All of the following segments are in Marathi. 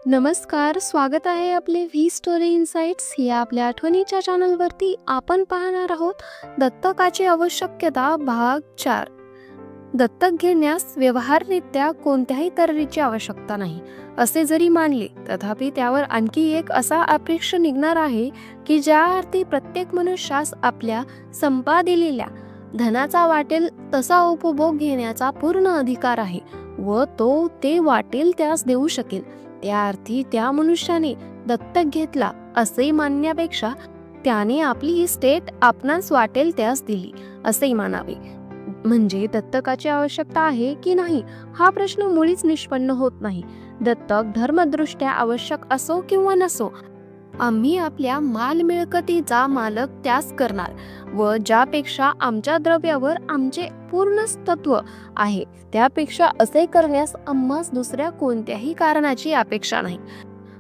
नमस्कार, स्वागत आहे आपले व्ही स्टोरी इनसाइट्स या आपल्या आठवणीच्या चॅनलवरती. आपण पाहणार आहोत दत्तकाची आवश्यकता भाग 4. दत्तक घेण्यास व्यवहाररित्या कोणत्याही तऱ्हेची आवश्यकता नाही असे जरी मानले, तथापि त्यावर आणखी एक असा अपेक्ष निघणार आहे की ज्या अर्थी प्रत्येक मनुष्यास आपल्या संपादिलेल्या धनाचा वाटेल तसा उपभोग घेण्याचा पूर्ण अधिकार आहे व तो ते वाटेल त्यास देऊ शकेल. त्या अर्थी त्या मनुष्याने दत्तक घेतला असे मानण्यापेक्षा त्याने आपली इस्टेट आपणास वाटेल त्यास दिली असे मानावे. म्हणजे दत्तकाची आवश्यकता आहे की नाही हा प्रश्न मुळीच निष्पन्न होत नाही. दत्तक धर्मदृष्ट्या आवश्यक असो किंवा नसो, आम्ही आपल्या माल मिळकतीचा मालक त्यास करणार व ज्यापेक्षा आमच्या द्रव्यावर आमचे पूर्ण तत्व आहे त्यापेक्षा असे करण्यास आम्हास दुसऱ्या कोणत्याही कारणाची अपेक्षा नाही.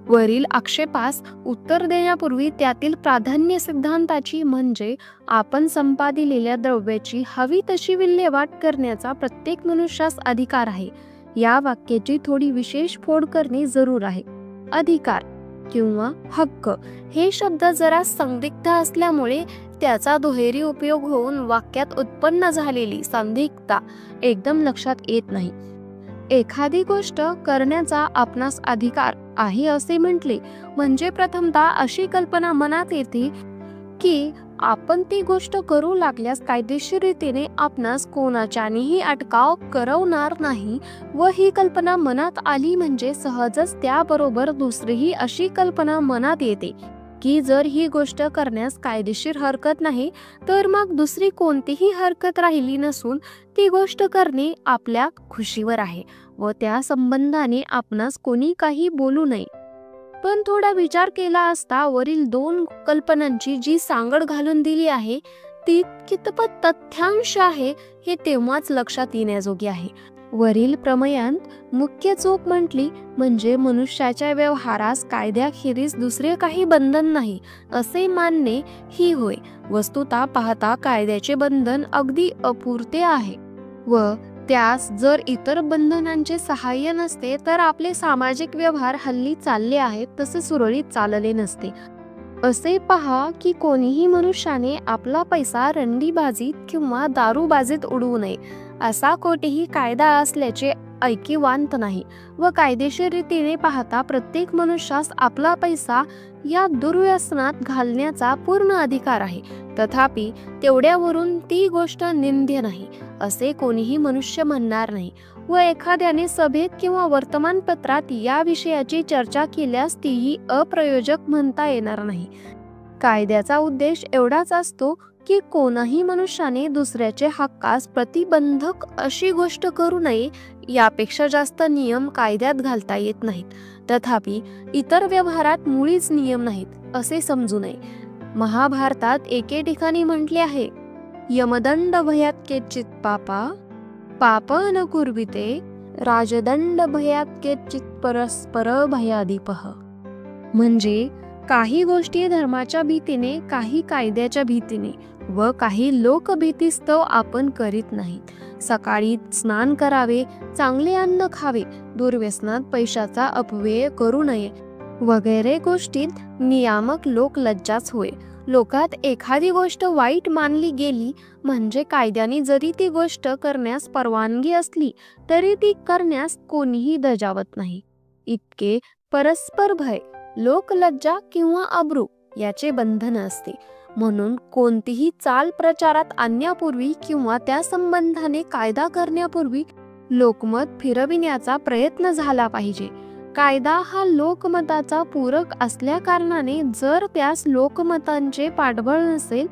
वरील आक्षेपास उत्तर देण्यापूर्वी त्यातील प्राधान्य सिद्धांताची म्हणजे आपण संपादिलेल्या द्रव्याची हवी तशी विल्हेवाट करण्याचा प्रत्येक मनुष्यास अधिकार आहे या वाक्याची थोडी विशेष फोड करणे जरूर आहे. अधिकार किंवा हक्क हे शब्द जरा संदिग्ध असल्यामुळे त्याचा दुहेरी उपयोग होऊन वाक्यात उत्पन्न झालेली संदिग्धता एकदम लक्षात येत नाही. एखादी गोष्ट करण्याचा आपणास अधिकार आहे असे म्हटले म्हणजे प्रथमतः अशी कल्पना मनात येते की आपण ती गोष्ट करू लागल्यास कायदेशीर रीतीने आपणास कोणाच्यानेही अटकाव करवणार नाही व ही कल्पना मनात आली म्हणजे सहजच त्याबरोबर दुसरीही अशी कल्पना मनात येते की जर ही गोष्ट करण्यास कायदेशीर हरकत नाही तर मग दुसरी कोणतीही हरकत राहिली नसून ती गोष्ट करणे आपल्या खुशीवर आहे व त्या संबंधाने आपणास कोणी काही बोलू नये. पण थोडा विचार केला असता वरील दोन कल्पनांची जी सांगड घालून दिली आहे ती कितपत तथ्यांश आहे हे तेव्हाच लक्षात येण्याजोगे आहे. वरील प्रमेयांत मुख्य चूक म्हटली म्हणजे मनुष्याच्या व्यवहारास कायद्याखेरीज दुसरे काही बंधन नाही असे मानणे ही होय. वस्तुतः पाहता कायद्याचे बंधन अगदी अपुरते आहे व त्यास जर इतर बंधनांचे सहाय्य नसते तर आपले सामाजिक व्यवहार हल्ली चालले आहेत तसे सुरळीत चालले नसते. असे पहा की कोणीही मनुष्याने आपला पैसा रंडीबाजीत किंवा दारूबाजीत उडवू नये असा कोठेही कायदा असल्याचे ऐकिवांत नाही व कायदेशीर रीतीने पाहता प्रत्येक मनुष्यास आपला पैसा या दुर्व्यसनात घालण्याचा पूर्ण अधिकार आहे. तथापि तेवढ्यावरून ती गोष्ट निंद्य नाही असे कोणीही मनुष्य म्हणणार नाही व एखाद्याने सभेत किंवा वर्तमानपत्रात या विषयाची चर्चा केल्यास तीही अप्रयोजक म्हणता येणार नाही. कायद्याचा उद्देश एवढाच असतो की कोणाही मनुष्याने दुसऱ्याचे हक्कास प्रतिबंधक अशी गोष्ट करू नये. यापेक्षा जास्त नियम कायद्यात घालता येत नाहीत. तथापि इतर व्यवहारात मुळीच नियम नाहीत असे समजू नये. महाभारतात एके ठिकाणी म्हटले आहे, यमदंड भयात केचित पाप न कुर्विते राजदंड भयात केचित परस्पर भयादीपः. म्हणजे काही गोष्टी धर्माच्या भीतीने, काही कायद्याच्या भीतीने व काही लोकभीतीस्तव आपण करीत नाहीत. सकाळी स्नान करावे, चांगले अन्न खावे, दुर्व्यसनात पैशाचा अपव्यय करू नये वगैरे गोष्टीत नियामक लोकलज्जाच होय. लोकात एखादी गोष्ट वाईट मानली गेली म्हणजे कायद्याने जरी ती गोष्ट करण्यास परवानगी असली तरी ती करण्यास कोणीही दजावत नाही. इतके परस्पर भय, लोकलज्जा किंवा अब्रू याचे बंधन असते. म्हणून कोणतीही चाल प्रचारात आणण्यापूर्वी किंवा त्या संबंधाने कायदा करण्यापूर्वी लोकमत फिरविण्याचा प्रयत्न झाला पाहिजे. कायदा हा लोकमताचा पूरक असल्या कारणाने जर त्यास लोकमतांचे पाठबळ नसेल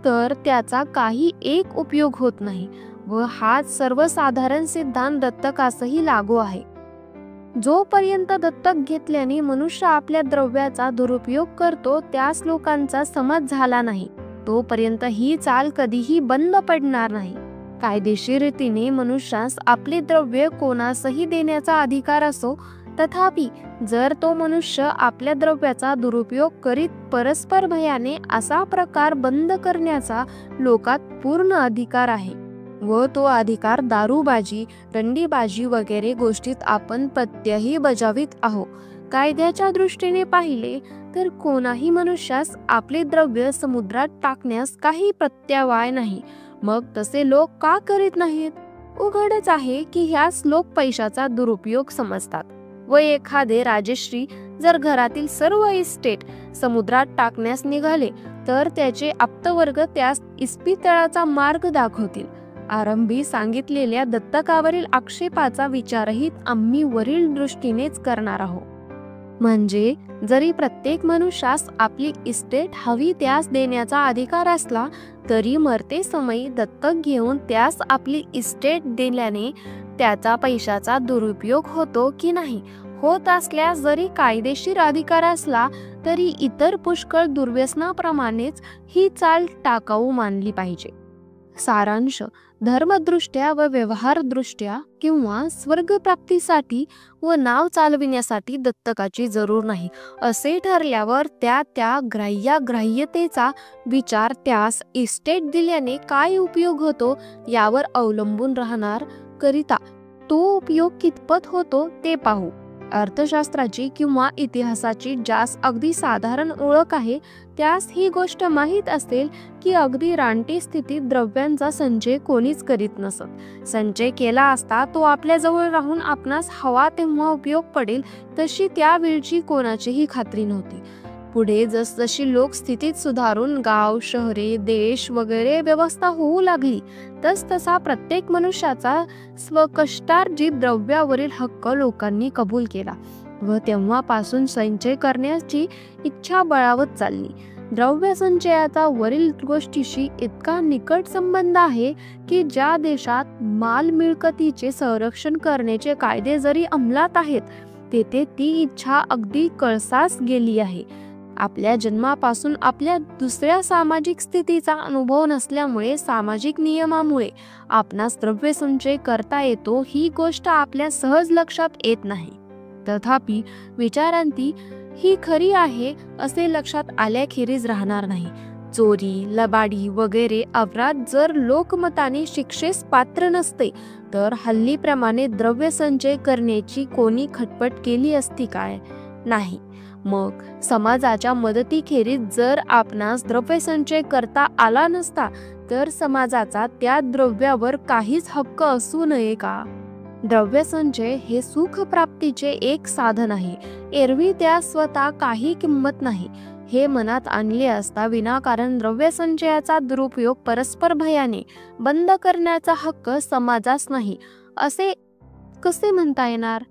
तर त्याचा काही एक उपयोग होत नाही व हाच सर्वसाधारण सिद्धांत दत्तकासही लागू आहे. जोपर्यंत दत्तक घेतल्याने मनुष्य आपल्या द्रव्याचा दुरुपयोग करतो त्यास लोकांचा समज झाला नाही तोपर्यंत ही चाल कधीही बंद पडणार नाही. कायदेशीर रीतीने मनुष्यास आपले द्रव्य कोणासही देण्याचा अधिकार असो, तथापि जर तो मनुष्य आपल्या द्रव्याचा दुरुपयोग करीत परस्पर भयाने असा प्रकार बंद करण्याचा लोकात पूर्ण अधिकार आहे व तो अधिकार दारूबाजी, रंडीबाजी वगैरे गोष्टीत आपण प्रत्यही बजावित आहोत कायद्याच्या दृष्टीने पाहिले तर कोणाही मनुष्यास आपले द्रव्य समुद्रात टाकण्यास काही प्रत्यवाय नाही. मग तसे लोक का करीत नाहीत? उघडच आहे की ह्यास लोक पैशाचा दुरुपयोग समजतात व एखादे राजश्री जर घरातील सर्व इस्टेट समुद्रात टाकण्यास निघाले तर त्याचे आप्तवर्ग त्यास इस्पितळाचा मार्ग दाखवतील. आरंभी सांगितलेल्या दत्तकावरील आक्षेपाचा विचारही आम्ही वरील दृष्टीनेच करणार आहोत. म्हणजे जरी प्रत्येक मनुष्यास आपली इस्टेट हवी त्यास देण्याचा अधिकार असला तरी मरते समयी दत्तक घेऊन त्यास आपली इस्टेट दिल्याने त्याचा पैशाचा दुरुपयोग होतो की नाही, होत असल्यास जरी कायदेशीर अधिकार असला तरी इतर पुष्कळ दुर्व्यसनाप्रमाणेच ही चाल टाकाऊ मानली पाहिजे. सारांश: धर्मदृष्ट्या व व्यवहारदृष्ट्या किंवा स्वर्गप्राप्तीसाठी व नाव चालविण्यासाठी दत्तकाची जरूर नाही असे ठरल्यावर त्या ग्राह्यतेचा विचार त्यास इस्टेट दिल्याने काय उपयोग होतो यावर अवलंबून राहणार. करिता तो उपयोग कितपत होतो ते पाहू. अर्थशास्त्राची किंवा इतिहासाची ज्यास अगदी साधारण ओळख आहे त्यास ही गोष्ट माहीत असेल की अगदी रानटी स्थितीत द्रव्यांचा संचय कोणीच करीत नसत. संचय केला असता तो आपल्या जवळ राहून आपणास हवा तेव्हा उपयोग पडेल तशी त्या वेळची कोणाचीही खात्री नव्हती. पुढे जसजशी लोक स्थितीत सुधारून गाव, शहरे, देश वगैरे व्यवस्था होऊ लागली तसा प्रत्येक मनुष्याचा स्वकष्टार्जित द्रव्यावरील हक्क लोकांनी कबूल केला व तेव्हापासून संचय करण्याची इच्छा बळावत चालली. द्रव्य संचयाचा वरील गोष्टीशी इतका निकट संबंध आहे की ज्या देशात माल मिळकतीचे संरक्षण करण्याचे कायदे जरी अंमलात आहेत तेथे ती इच्छा अगदी कळसास गेली आहे. आपल्या जन्मापासून आपल्या दुसऱ्या सामाजिक स्थितीचा अनुभव नसल्यामुळे सामाजिक नियमामुळे आपणास द्रव्य संचय करता येतो ही गोष्ट आपल्या सहज लक्षात येत नाही. तथापि विचारांती ही खरी आहे असे लक्षात आल्याखेरीज राहणार नाही. चोरी, लबाडी वगैरे अपराध जर लोकमताने शिक्षेस पात्र नसते तर हल्लीप्रमाणे द्रव्य संचय करण्याची कोणी खटपट केली असती काय? नाही. मग समाजाच्या मदतीखेरीज जर आपणास द्रव्य संचय करता आला नसता तर समाजाचा त्या द्रव्यावर काहीच हक्क असू नये का? द्रव्य संचय हे सुख प्राप्तीचे एक साधन आहे. एरवी त्या स्वतः काही किंमत नाही हे मनात आणले असता विनाकारण द्रव्य संचयाचा दुरुपयोग परस्पर भयाने बंद करण्याचा हक्क समाजास नाही असे कसे म्हणता येणार?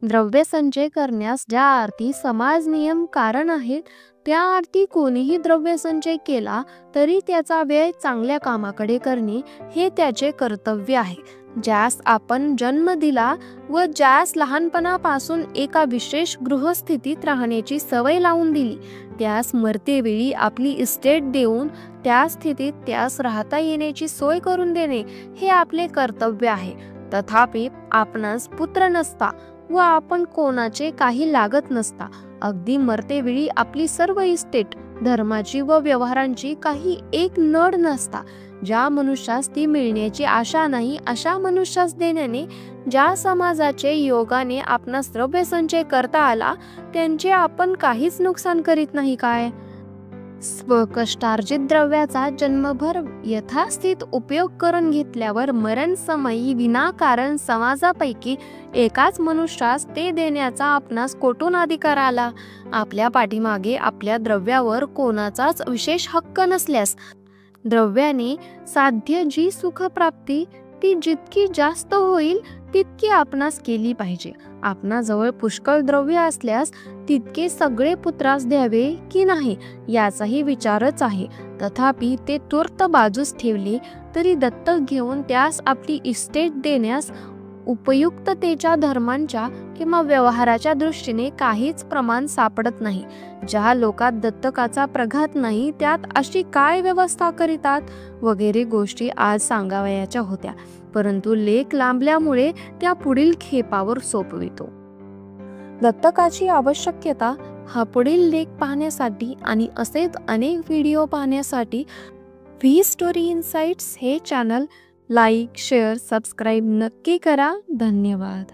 द्रव्य संचय करण्यास ज्या अर्थी समाज नियम कारण आहेत त्या अर्थी कोणीही द्रव्य संचय केला तरी त्याचा व्यय चांगल्या कामाकडे करणे हे त्याचे कर्तव्य आहे. ज्यास आपण जन्म दिला व ज्यास लहानपणापासून एका विशेष गृहस्थितीत राहण्याची सवय लावून दिली त्यास मरतेवेळी आपली इस्टेट देऊन त्या स्थितीत त्यास राहता येण्याची सोय करून देणे हे आपले कर्तव्य आहे. तथापि आपणास पुत्र नसता व आपण कोणाचे काही लागत नसता अगदी मरतेवेळी आपली सर्व इस्टेट धर्माची व व्यवहारांची काही एक नड नसता ज्या मनुष्यास ती मिळण्याची आशा नाही अशा मनुष्यास देण्याने ज्या समाजाचे योगाने आपणास द्रव्य संचय करता आला त्यांचे आपण काहीच नुकसान करीत नाही काय? स्वकष्टार्जित द्रव्याचा जन्मभर यथास्थित उपयोग करून घेतल्यावर मरण समयी विनाकारण समाजापैकी एकाच मनुष्यास ते देण्याचा आपणास कोठून अधिकार आला? आपल्या पाठीमागे आपल्या द्रव्यावर कोणाचाच विशेष हक्क नसल्यास द्रव्याने साध्य जी सुखप्राप्ती ती जितकी जास्त होईल तितकी आपणास केली पाहिजे. आपणाजवळ पुष्कळ द्रव्य असल्यास तितके सगळे पुत्रास द्यावे की नाही याचाही विचारच आहे. तथापि ते तूर्त बाजूस ठेवले तरी दत्तक घेऊन त्यास आपली इस्टेट देण्यास उपयुक्ततेच्या धर्मांच्या किंवा व्यवहाराच्या दृष्टीने काहीच प्रमाण सापडत नाही. ज्या लोकात दत्तकाचा प्रघात नाही त्यात अशी काय व्यवस्था करीतात वगैरे गोष्टी आज सांगावयाच्या होत्या परंतु लेख लांबल्यामुळे त्या पुढील खेपावर सोपवितो. दत्तकाची आवश्यकता हा पुढील लेख पाहण्यासाठी आणि असेच अनेक व्हिडिओ पाहण्यासाठी व्ही स्टोरी इनसाइट्स हे चॅनल लाईक, शेअर, सबस्क्राईब नक्की करा. धन्यवाद.